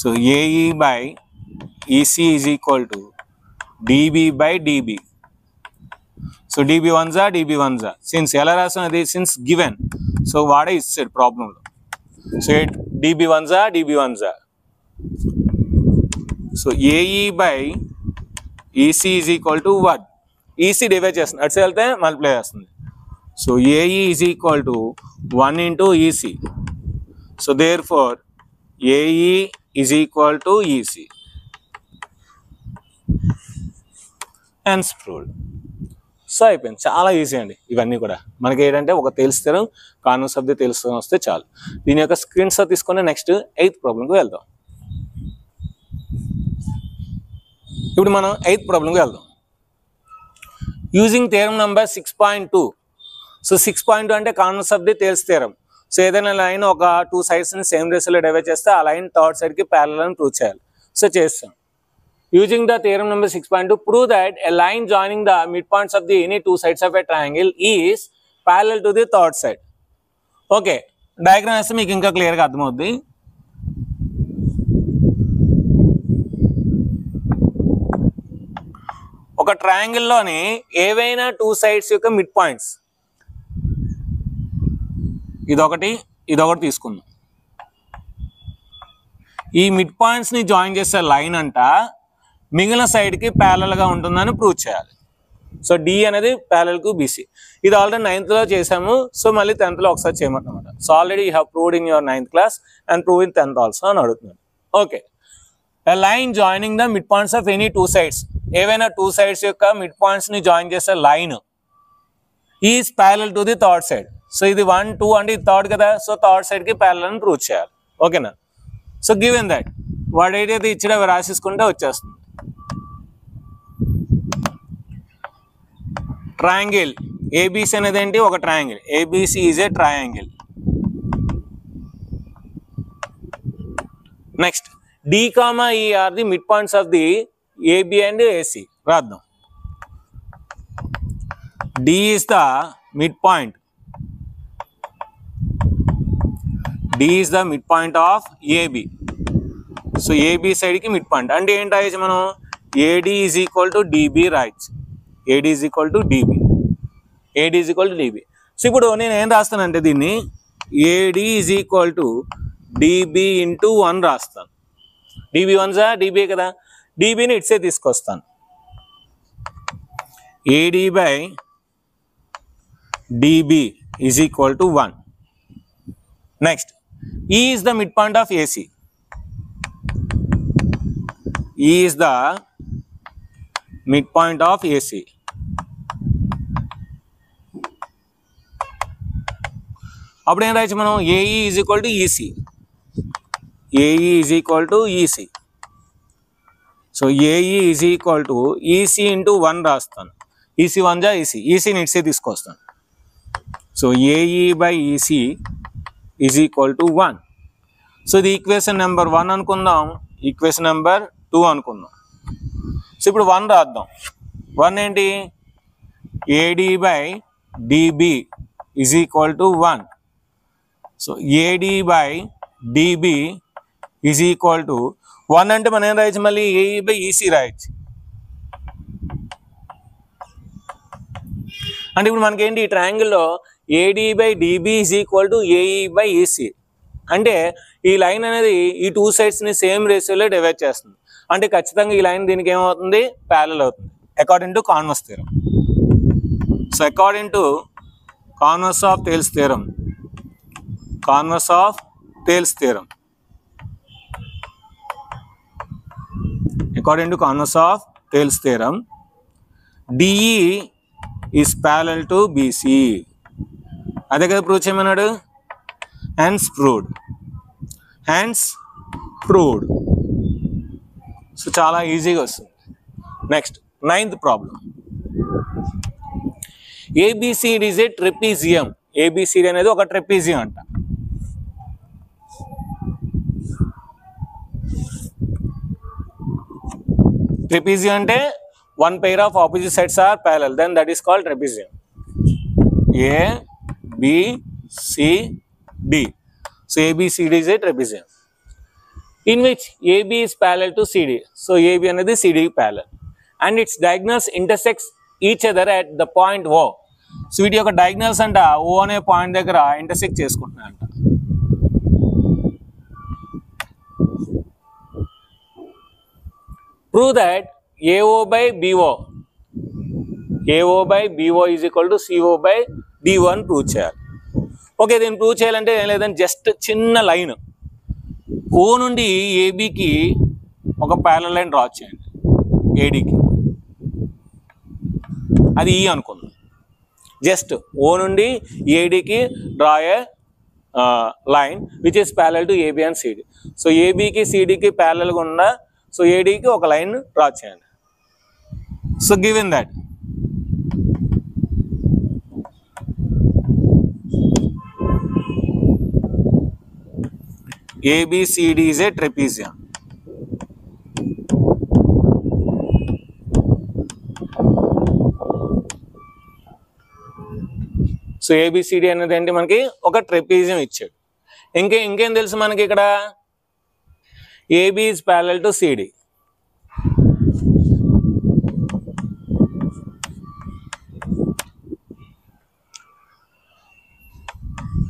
S1: So AE by EC is equal to DB by DB. So DB వన్జా డిబి వన్జా. సిన్స్ ఎలా రాస్తున్నది? Since given. సో వాడే ఇస్తాడు ప్రాబ్లంలో. సో డిబి వన్జా డిబి వన్జా. So AE by EC is equal to 1. EC divide చేస్తుంది, అటు వెళ్తే మల్టిప్లై చేస్తుంది. So AE is equal to 1 into EC. So therefore AE is equal to EC. Hence proved. So అయిపోయింది. చాలా easy అండి ఇవన్నీ కూడా. మనకి ఏంటంటే ఒక తెలుస్తారు కాన్వెన్స్ ఆఫ్ ది తెలుస్తూ వస్తే చాలు. దీని యొక్క స్క్రీన్ షాట్ తీసుకొని నెక్స్ట్ 8th ప్రాబ్లంకి వెళ్దాం. ఇప్పుడు మనం 8th ప్రాబ్లంకి వెళ్దాం. Using theorem number 6.2. సో 6.2 అంటే converse of the Thales theorem. So ఏదైనా లైన్ ఒక 2 సైడ్స్ని సేమ్ రేషియోలో డివైడ్ చేస్తే ఆ లైన్ థర్డ్ సైడ్కి ప్యారలల్ అని ప్రూవ్ చేయాలి. సో చేస్తాం. Using the theorem number 6.2, prove that a line joining the midpoints of the any two sides of a triangle is parallel to the third side. Okay, diagram వేస్తే మీకు ఇంకా క్లియర్గా అర్థమవుద్ది. ఒక ట్రయాంగిల్లోని ఏవైనా 2 సైడ్స్ యొక్క మిడ్ పాయింట్స్, ఇదొకటి ఇదొకటి తీసుకుందాం. ఈ మిడ్ పాయింట్స్ని జాయిన్ చేసే లైన్ అంట మిగిలిన సైడ్కి ప్యారలల్గా ఉంటుందని ప్రూవ్ చేయాలి. సో డి అనేది ప్యారలల్కు బీసీ. ఇది ఆల్రెడీ 9th చేసాము. సో మళ్ళీ 10th ఒకసారి చేయమంటున్నమాట. So already you have proved in your 9th class and prove in 10th also అని అడుగుతున్నాను. Okay, a line joining the mid points of any 2 sides. ఏవైనా 2 sides యొక్క మిడ్ పాయింట్స్ని జాయిన్ చేసే line is parallel to the third side. So ఇది 1 2 అంటే ఇది third కదా, సో థర్డ్ సైడ్కి ప్యారలల్ అని ప్రూవ్ చేయాలి. ఓకేనా? సో గివెన్ దట్ వాడు ఏదైతే ఇచ్చాడో అవి రాసేసుకుంటే వచ్చేస్తుంది. ట్రయాంగిల్ ఏబిసి అనేది ఏంటి? ఒక triangle. ABC is a triangle. Next D comma E are the mid points of the AB and AC. రాద్దాం. D is the mid point. D is the mid point of AB. So AB సైడ్కి mid point అంటే ఏంటి రాయచ్చు మనం? AD is equal to DB రాయచ్చు. AD is equal to DB. AD is equal to DB. So ఇప్పుడు నేను ఏం రాస్తానంటే దీన్ని AD is equal to dB into 1 రాస్తాను. డిబి 1 డిబి కదా, డిబిని ఇట్సే తీసుకొస్తాను. AD by DB is equal to 1. Next E is the mid point of AC. E is the mid point of AC. అప్పుడు ఏం రాయచ్చు మనం? AE is equal to EC. AE is equal to EC. So AE is equal to EC into 1 రాస్తాను. EC 1 EC. ఈసీని ఇట్సే తీసుకొస్తాను. So AE by EC is equal to 1. So ఇది equation number 1 అనుకుందాం, ఈక్వేషన్ నెంబర్ 2 అనుకుందాం. So ఇప్పుడు 1 రాద్దాం. 1 ఏంటి? AD by DB is equal to 1. So AD by DB is equal to 1 అంటే మనం ఏం రాయచ్చు? మళ్ళీ ఏఈ బై ఈసీ రాయచ్చు. అంటే ఇప్పుడు మనకేంటి ఈ ట్రయాంగిల్లో AD by DB is equal to AE by EC. అంటే ఈ లైన్ అనేది ఈ 2 సైడ్స్ని సేమ్ రేషియోలో డివైడ్ చేస్తుంది. అంటే ఖచ్చితంగా ఈ లైన్ దీనికి ఏమవుతుంది? ప్యారలల్ అవుతుంది according to converse theorem. So according to converse of Thales theorem, converse of Thales theorem, according to converse of Thales theorem, DE is parallel to BC. అదే కదా ప్రూవ్ చేయమన్నాడు. hence proved. hence proved. So చాలా ఈజీగా వస్తుంది. Next 9th problem. ABCD is a trapezium. ABCD అనేది ఒక trapezium అంట. Trapezium అంటే one pair of opposite sides are parallel, then that is called trapezium. A, B, C, D. So ABCD is a trapezium in which AB is parallel to CD. So AB అనేది CD parallel and its diagonals intersects each other at the point O. So వీటి యొక్క diagonals అంట O అనే point దగ్గర intersect చేసుకుంటున్నాయంట. Prove that AO by BO, AO by BO is equal to CO by D1 prove చేయాలి. Okay, దీన్ని prove చేయాలంటే ఏం లేదని జస్ట్ చిన్న లైన్ O నుండి ఏబికి ఒక ప్యారలల్ లైన్ డ్రా చేయండి. ఏడికి అది ఈ అనుకుందాం. జస్ట్ O నుండి ఏడికి draw a line which is parallel to AB and CD. So ఏబికి సిడికి ప్యారలల్గా ఉన్న సో ఏడికి ఒక లైన్ డ్రా చేయండి. So given that ABCD is a trapezium. So ABCD అనేది ఏంటి? మనకి ఒక ట్రెపీజియం ఇచ్చాడు. ఇంకేం తెలుసు మనకి ఇక్కడ? AB is parallel to CD.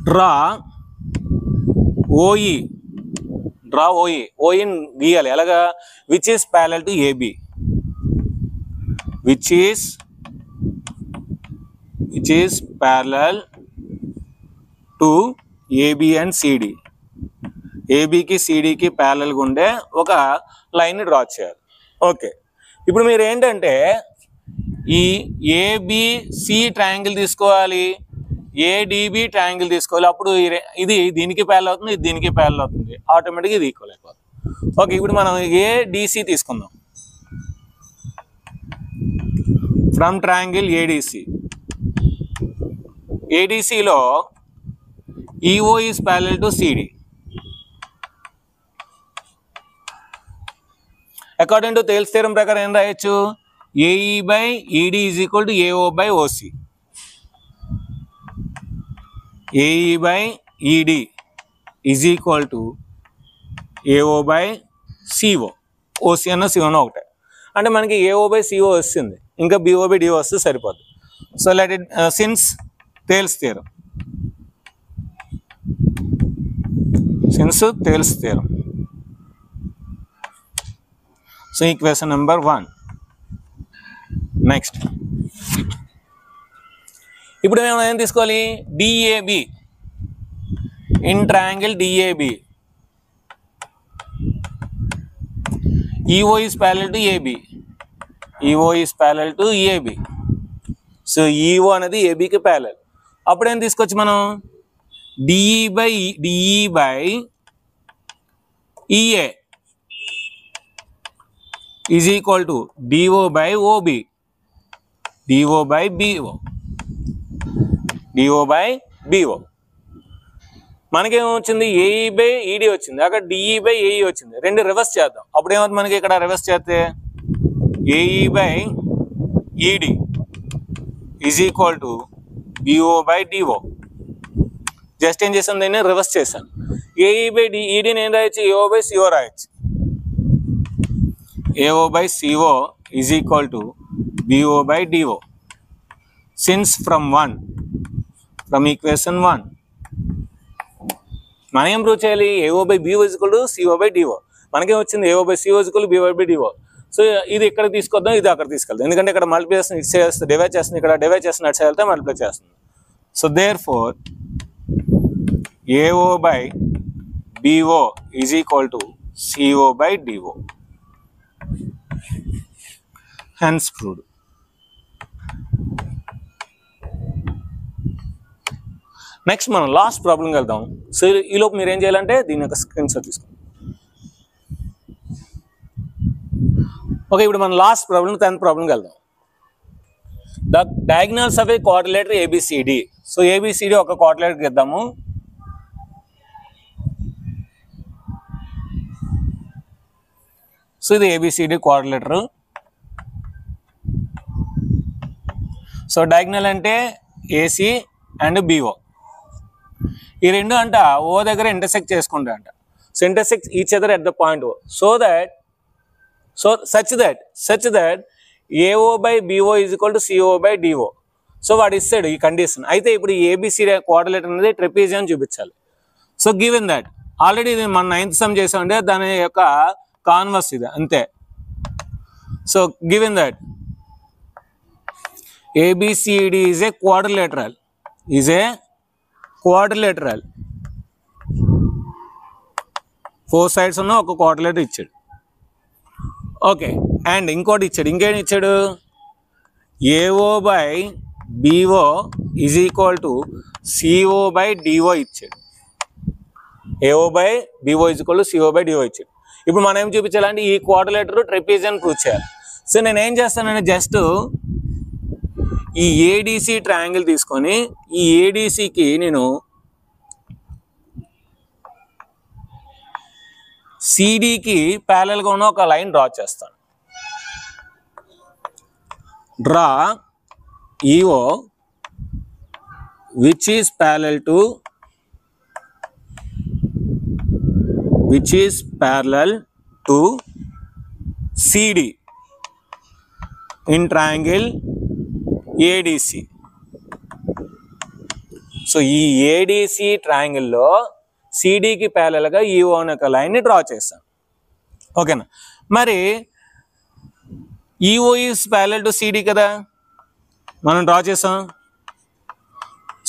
S1: Draw OE. Draw OE. OE గీయాలి. ఎలాగా? Which is parallel to AB. Which is parallel to AB and CD. ఏబికి సిడికి ప్యారలల్గా ఉండే ఒక లైన్ని డ్రా చేయాలి. ఓకే, ఇప్పుడు మీరు ఏంటంటే ఈ ఏబిసి ట్రయాంగిల్ తీసుకోవాలి, ఏడిబి ట్రయాంగిల్ తీసుకోవాలి. అప్పుడు ఇది దీనికి ప్యారలల్ అవుతుంది, ఇది దీనికి ప్యారలల్ అవుతుంది, ఆటోమేటిక్గా ఇది ఈక్వల్ అయిపోతుంది. ఓకే, ఇప్పుడు మనం ఏడిసి తీసుకుందాం. ఫ్రమ్ ట్రయాంగిల్ ఏడిసి, ఏడిసిలో EO is parallel to CD. According to Thales theorem ప్రకారం ఏం రాయొచ్చు? AE by ED is equal to AO by OC. AE by ED is equal to AO by CO. OC అన్న CO అన్న ఒకటే. అంటే మనకి AO by CO వస్తుంది, ఇంకా బిఓ బై డిఓ వస్తే సరిపోద్ది. So let it since Thales theorem, since Thales theorem. So equation number 1. Next ఇప్పుడు మేము ఏం తీసుకోవాలి? DAB in triangle DAB EO is parallel to AB, EO is parallel to AB. So EO అనేది ఏబికి ప్యారలల్. అప్పుడు ఏం తీసుకోవచ్చు మనం? DE by EA is equal to DO by OB, DO by BO, DO by BO. మనకేమొచ్చింది? AE by ED వచ్చింది, అక్కడ డిఈ బై ఏఈ వచ్చింది. రెండు రివర్స్ చేద్దాం. అప్పుడు ఏమవుతుంది మనకి? ఇక్కడ రివర్స్ చేస్తే AE by ED is equal to BO by DO. Just ఏం చేసాను? దీన్ని రివర్స్ చేశాను. ఏఈ బై ఈడీని ఏం రాయొచ్చు? ఏఓ బై సిఓ రాయొచ్చు. AO by CO is equal to BO by DO. Since from equation 1 మనం ఏం ప్రూవ్ చేయాలి? AO by BO is equal to CO by DO. మనకేం వచ్చింది? AO by CO is equal to BO by DO. So ఇది ఇక్కడ తీసుకొద్దాం, ఇది అక్కడ తీసుకెళ్తాం. ఎందుకంటే ఇక్కడ మల్టిప్లికేషన్ ఇటు చేస్తే డివైడ్ చేస్తుంది, ఇక్కడ డివైడ్ చేస్తున్న అటు వెళ్తే మల్టిప్లై చేస్తుంది. So therefore AO by BO is equal to CO by DO. Hence proved. Next మనం లాస్ట్ ప్రాబ్లంకి వెళ్దాం. సో ఈలోపు మీరు ఏం చేయాలంటే దీని యొక్క స్క్రీన్ షాట్ తీసుకోండి. ఓకే, ఇప్పుడు మనం లాస్ట్ ప్రాబ్లం 10th ప్రాబ్లంకి వెళ్దాం. The diagonals of a quadrilateral ABCD. So ABCD ఒక క్వాడ్రిలేటర్కి ఇద్దాము. సో ఇది ఏబిసిడి క్వాడ్రిలేటర్. సో డయాగ్నల్ అంటే ఏసీ అండ్ బిఓ. ఈ రెండు అంట ఓ దగ్గర ఇంటర్సెక్ట్ చేసుకుంటా అంట. So intersect each other at the point O. So such that AO by BO is equal to CO by DO. So వాడు ఇస్తాడు ఈ కండిషన్. అయితే ఇప్పుడు ఏబిసిడి క్వాడ్రిలేటర్ అనేది ట్రెపీజియం చూపించాలి. సో గివెన్ దట్ ఆల్రెడీ ఇది మన 9th సమ్ చేసామంటే దాని యొక్క కాన్వర్స్ ఇది అంతే. So given that ABCD is a quadrilateral, four sides ఉన్న ఒక క్వాడ్రిలేటర్ ఇచ్చాడు. ఓకే, అండ్ ఇంకోటి ఇచ్చాడు. ఇంకేం ఇచ్చాడు? AO by BO is equal to CO by DO ఇచ్చాడు. AO by BO is equal to CO by DO ఇచ్చాడు. ఇప్పుడు మనం ఏం చూపించాలంటే ఈ క్వాడ్రిలేటర్ ట్రెపీజియం ప్రూవ్ చేయాలి. సో నేను ఏం చేస్తానంటే జస్ట్ ఈ ఏడిసి ట్రయాంగిల్ తీసుకొని ఈ ఏడిసికి నేను సిడికి ప్యారలల్గా ఉన్న ఒక లైన్ డ్రా చేస్తాను. Draw EO which is parallel to CD in triangle ADC. So ఈ ఏడిసి ట్రయాంగిల్లో సిడికి ప్యారలల్గా ఈఓ అనే ఒక లైన్ని డ్రా చేస్తాను. ఓకేనా? మరి EO is parallel to CD కదా మనం డ్రా చేసాం.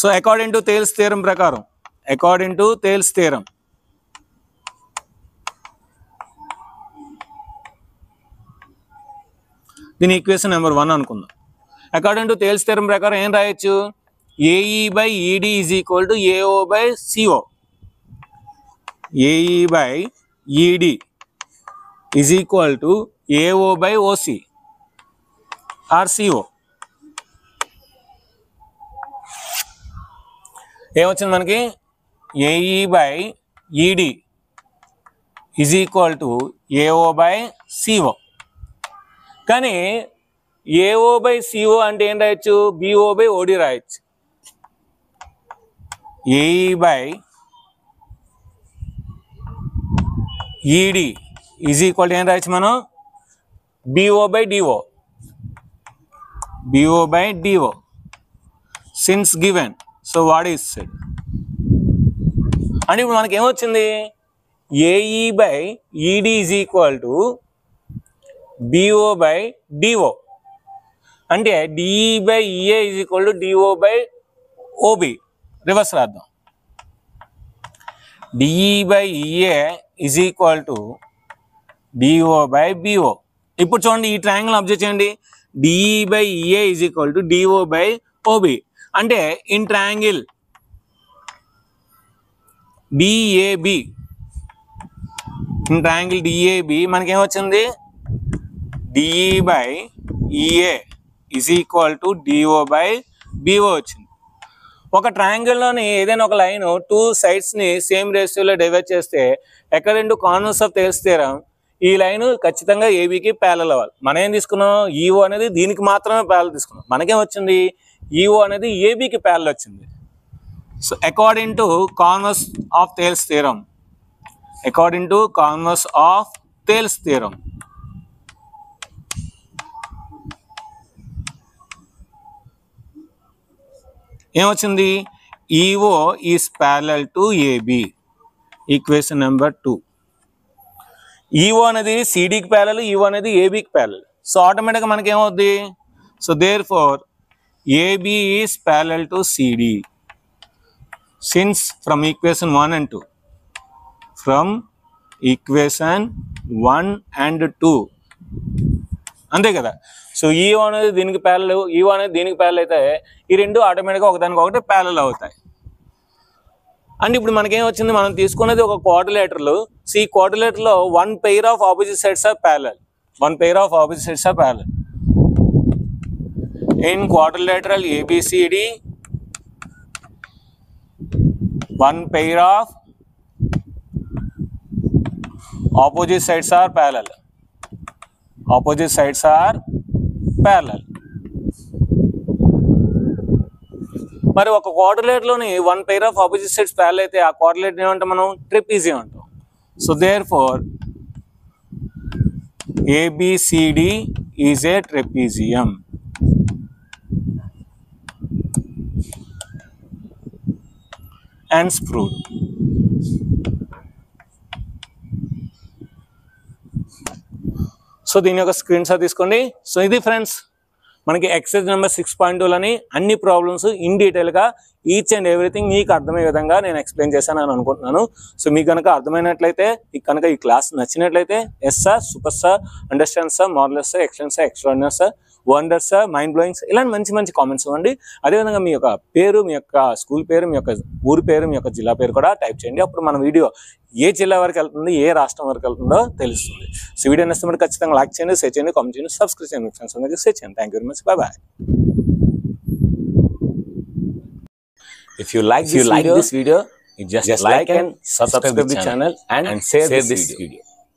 S1: So according to Thales theorem ప్రకారం, దీని ఈక్వేషన్ నెంబర్ 1 అనుకుందాం. అకార్డింగ్ టు థేల్స్ థియరం ప్రకారం ఏం రాయొచ్చు? AE by ED is equal to AO by CO. AE by ED is equal to AO by OC or CO. ఏమొచ్చింది మనకి? AE by ED is equal to AO by CO. కానీ AO by CO అంటే ఏం రాయొచ్చు? BO by OD రాయొచ్చు. AE by ED is equal to ఏం రాయొచ్చు మనం? BO by DO. BO by DO. Since given. So what is said? అంటే ఇప్పుడు మనకి ఏమొచ్చింది? AE by ED is equal to BO by DO. అంటే DE by EA is equal to DO by OB. Reverse రాద్దాం. DE by EA is equal to DO by BO. ఇప్పుడు చూడండి, ఈ triangle observe చేయండి. DE by EA is equal to DO by OB. అంటే in triangle DAB, in triangle DAB మనకి ఏమొచ్చింది? DE by EA is equal to DO by BO వచ్చింది. ఒక ట్రయాంగిల్లోని ఏదైనా ఒక లైన్ 2 సైడ్స్ని సేమ్ రేషియోలో డివైడ్ చేస్తే ఎక్కడ రెండు కార్నర్స్ ఆఫ్ థియరమ్స్ థియరం ఈ లైన్ ఖచ్చితంగా ఏబీకి ప్యారలల్ అవ్వాలి. మనం ఏం తీసుకున్నాం? ఈఓ అనేది దీనికి మాత్రమే ప్యారలల్ తీసుకున్నాం. మనకేం వచ్చింది? ఈఓ అనేది ఏబీకి ప్యారలల్ వచ్చింది. So according to converse of Thales theorem, according to converse of Thales theorem ఏమొచ్చింది? EO is parallel to AB. Equation number 2. EO అనేది సిడికి ప్యారలల్, ఈఓ అనేది ఏబికి ప్యారలల్. సో ఆటోమేటిక్గా మనకి ఏమవుద్ది? So therefore AB is parallel to CD. Since from equation 1 and 2, from equation 1 and 2 అంతే కదా. సో ఈఓ అనేది దీనికి ప్యారలల్, ఈఓ అనేది దీనికి ప్యారలల్ అయితే ఈ రెండు ఆటోమేటిక్గా ఒకదానికి ఒకటి ప్యారలల్ అవుతాయి. అండ్ ఇప్పుడు మనకేం వచ్చింది? మనం తీసుకున్నది ఒక క్వాడ్రిలేటర్లు. సో ఈ క్వాడ్రిలేటర్లో 1 pair of opposite sides are parallel. 1 pair of opposite sides are parallel. In quadrilateral ABCD 1 pair of opposite sides are parallel. Opposite sides are parallel. మరి ఒక క్వాడ్రిలేటర్లోని 1 pair of opposite sides parallel అయితే ఆ quadrilateral ఏమంటాం మనం? Trapezium అంటాం. So therefore ABCD is a trapezium. And proved. So దీని యొక్క స్క్రీన్ షాట్ తీసుకోండి. సో ఇది ఫ్రెండ్స్ మనకి ఎక్సర్సైజ్ నెంబర్ 6.2లోని అన్ని ప్రాబ్లమ్స్ ఇన్ డీటెయిల్గా ఈచ్ అండ్ ఎవ్రీథింగ్ మీకు అర్థమయ్యే విధంగా నేను ఎక్స్ప్లెయిన్ చేశాను అని అనుకుంటున్నాను. సో మీకు కనుక అర్థమైనట్లయితే, కనుక ఈ క్లాస్ నచ్చినట్లయితే yes sir, super sir, understand sir, marvellous sir, excellent sir, extraordinary sir, wonder sir, mind blowing sir, ఇలాంటి మంచి మంచి కామెంట్స్ ఇవ్వండి. అదేవిధంగా మీ యొక్క పేరు, మీ యొక్క స్కూల్ పేరు, మీ యొక్క ఊరి పేరు, మీ యొక్క జిల్లా పేరు కూడా టైప్ చేయండి. అప్పుడు మన వీడియో ఏ జిల్లా వరకు వెళ్తుంది, ఏ రాష్ట్రం వరకు వెళ్తుందో తెలుస్తుంది. సో వీడియో నచ్చినప్పుడు ఖచ్చితంగా లైక్ చేయండి, షేర్ చేయండి, కామెంట్ చేయండి, సబ్స్క్రైబ్ చేయండి, ఫ్రెండ్స్ అందరికీ షేర్ చేయండి. Thank you very much. Bye bye. If you like this video, you just like and subscribe the channel and share this video.